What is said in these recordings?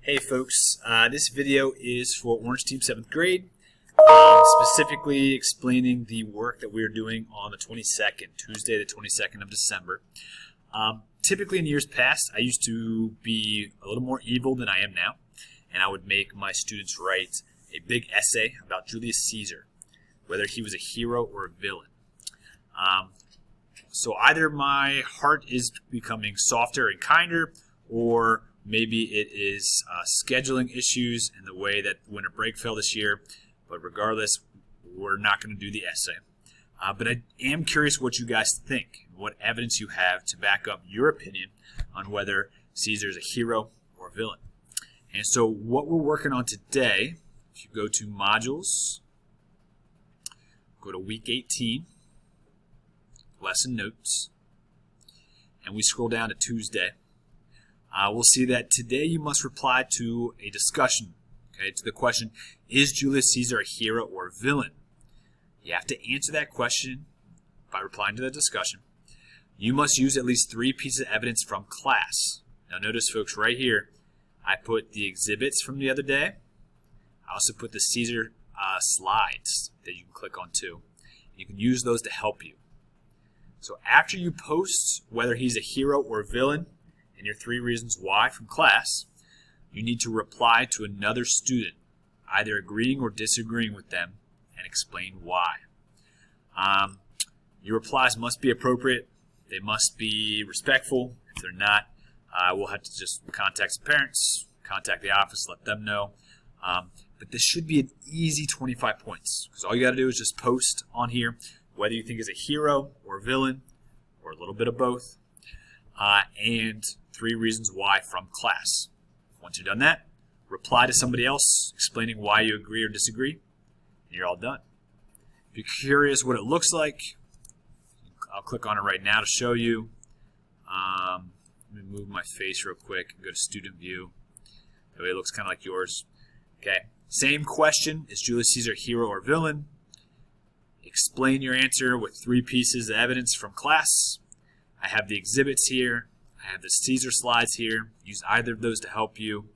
Hey folks, this video is for Orange Team 7th grade, specifically explaining the work that we are doing on the 22nd, Tuesday the 22nd of December. Typically in years past, I used to be a little more evil than I am now, and I would make my students write a big essay about Julius Caesar, whether he was a hero or a villain. So either my heart is becoming softer and kinder, or maybe it is scheduling issues and the way that winter break fell this year. But regardless, we're not going to do the essay. But I am curious what you guys think, what evidence you have to back up your opinion on whether Caesar is a hero or a villain. And so what we're working on today, if you go to modules, go to week 18, lesson notes, and we scroll down to Tuesday. We'll see that today you must reply to a discussion, to the question, is Julius Caesar a hero or a villain? You have to answer that question by replying to the discussion. You must use at least 3 pieces of evidence from class. Now notice, folks, right here, I put the exhibits from the other day. I also put the Caesar slides that you can click on too. You can use those to help you. So after you post whether he's a hero or a villain and your 3 reasons why from class, you need to reply to another student, either agreeing or disagreeing with them, and explain why. Your replies must be appropriate. They must be respectful. If they're not, we'll have to just contact some parents, contact the office, let them know. But this should be an easy 25 points, because all you got to do is just post on here whether you think is a hero or a villain, or a little bit of both, and 3 reasons why from class. Once you've done that, reply to somebody else explaining why you agree or disagree, and you're all done. If you're curious what it looks like, I'll click on it right now to show you. Let me move my face real quick and go to student view. That way it looks kind of like yours. Okay, same question, is Julius Caesar a hero or villain? Explain your answer with 3 pieces of evidence from class. I have the exhibits here. I have the Caesar slides here. Use either of those to help you.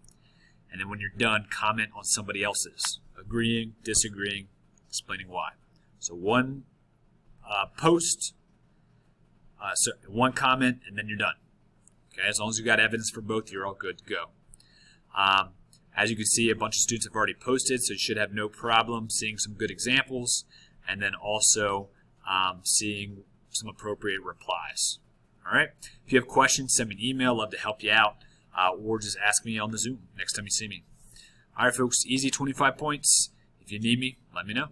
And then when you're done, comment on somebody else's. Agreeing, disagreeing, explaining why. So one post, one comment, and then you're done. Okay, as long as you got evidence for both, you're all good to go. As you can see, a bunch of students have already posted, so you should have no problem seeing some good examples, and then also seeing some appropriate replies. All right. If you have questions, send me an email. Love to help you out, or just ask me on the Zoom next time you see me. All right, folks. Easy 25 points. If you need me, let me know.